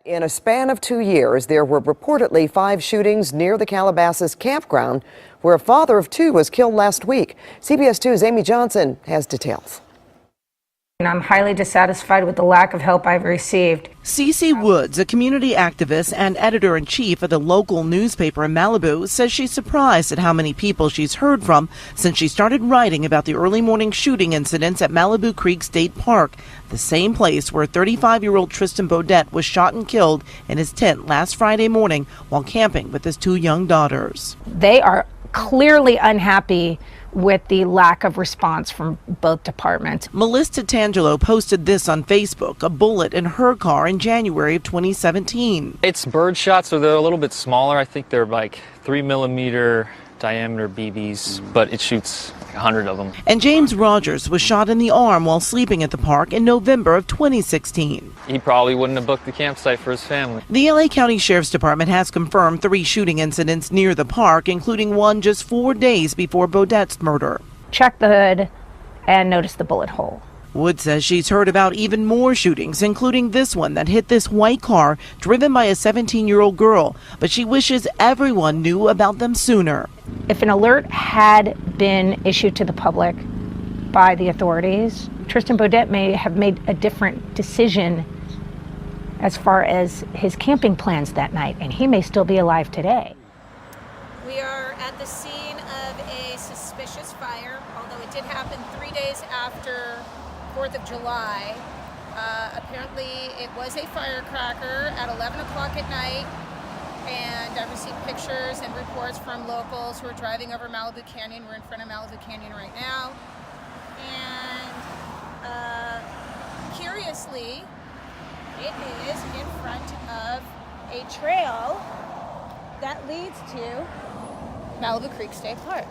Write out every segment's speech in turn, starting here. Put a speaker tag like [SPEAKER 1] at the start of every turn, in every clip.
[SPEAKER 1] In a span of 2 years, there were reportedly 5 shootings near the Calabasas campground, where a father of 2 was killed last week. CBS 2's Amy Johnson has details.
[SPEAKER 2] I'm highly dissatisfied with the lack of help I've received.
[SPEAKER 3] Cece Woods, a community activist and editor-in-chief of the local newspaper in Malibu, says she's surprised at how many people she's heard from since she started writing about the early morning shooting incidents at Malibu Creek State Park, the same place where 35-year-old Tristan Beaudet was shot and killed in his tent last Friday morning while camping with his 2 young daughters.
[SPEAKER 2] They are clearly unhappy with the lack of response from both departments.
[SPEAKER 3] Melissa Tangelo posted this on Facebook, a bullet in her car in January of 2017.
[SPEAKER 4] It's bird shots, so they're a little bit smaller. I think they're like 3mm diameter BBs, but it shoots like 100 of them.
[SPEAKER 3] And James Rogers was shot in the arm while sleeping at the park in November of 2016.
[SPEAKER 4] He probably wouldn't have booked the campsite for his family.
[SPEAKER 3] The LA County Sheriff's Department has confirmed 3 shooting incidents near the park, including one just 4 days before Beaudet's murder.
[SPEAKER 2] Check the hood and notice the bullet hole.
[SPEAKER 3] Wood says she's heard about even more shootings, including this one that hit this white car driven by a 17-year-old girl, but she wishes everyone knew about them sooner.
[SPEAKER 2] If an alert had been issued to the public by the authorities, Tristan Beaudet may have made a different decision as far as his camping plans that night, and he may still be alive today.
[SPEAKER 5] We are at the scene of a suspicious fire, although it did happen 3 days after 4th of July. Apparently it was a firecracker at 11 o'clock at night, and I received pictures and reports from locals who are driving over Malibu Canyon. We're in front of Malibu Canyon right now, and curiously, it is in front of a trail that leads to Malibu Creek State Park.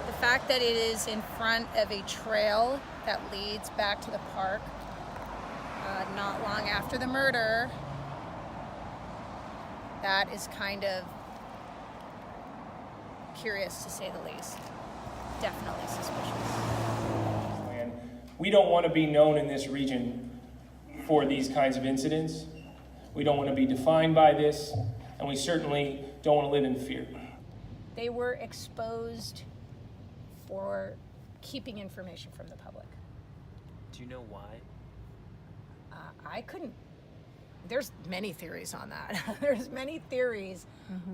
[SPEAKER 5] The fact that it is in front of a trail that leads back to the park not long after the murder, that is kind of curious to say the least. Definitely suspicious.
[SPEAKER 6] And we don't want to be known in this region for these kinds of incidents. We don't want to be defined by this, and we certainly don't want to live in fear.
[SPEAKER 5] They were exposed for keeping information from the public.
[SPEAKER 4] Do you know why?
[SPEAKER 5] I couldn't. There's many theories on that. There's many theories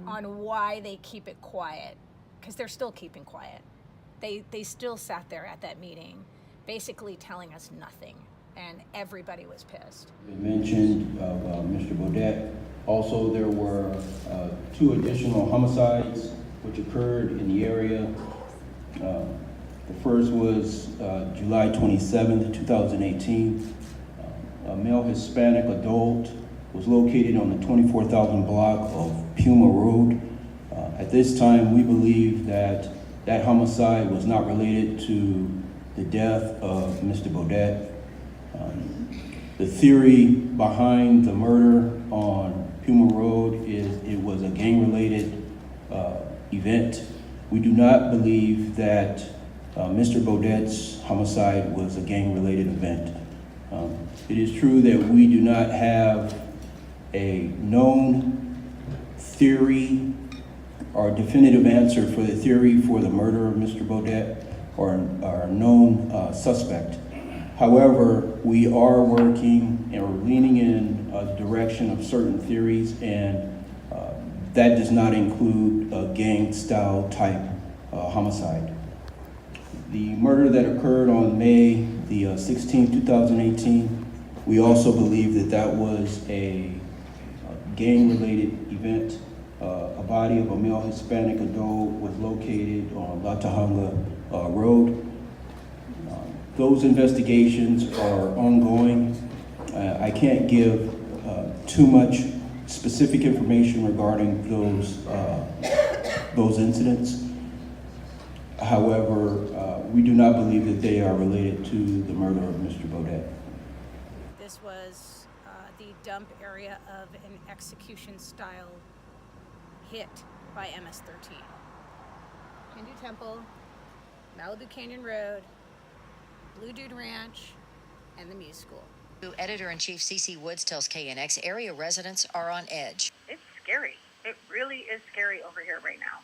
[SPEAKER 5] on why they keep it quiet, because they're still keeping quiet. They still sat there at that meeting, basically telling us nothing, and everybody was pissed.
[SPEAKER 7] You mentioned Mr. Beaudet. Also, there were 2 additional homicides which occurred in the area. The first was July 27th, 2018. A male Hispanic adult was located on the 24,000 block of Puma Road. At this time, we believe that that homicide was not related to the death of Mr. Beaudet. The theory behind the murder on Puma Road is it was a gang-related event. We do not believe that Mr. Beaudet's homicide was a gang-related event. It is true that we do not have a known theory or definitive answer for the theory for the murder of Mr. Beaudet or a known suspect. However, we are working and we're leaning in a direction of certain theories, and that does not include a gang-style type homicide. The murder that occurred on May the 16th, 2018, we also believe that that was a gang-related event. A body of a male Hispanic adult was located on La Tejanga Road. Those investigations are ongoing. I can't give too much specific information regarding those incidents. However, we do not believe that they are related to the murder of Mr. Beaudet.
[SPEAKER 5] This was the dump area of an execution-style hit by MS-13. Hindu Temple, Malibu Canyon Road, Blue Dude Ranch, and the Muse School.
[SPEAKER 8] Editor-in-Chief Cece Woods tells KNX area residents are on edge.
[SPEAKER 9] It's scary. It really is scary over here right now.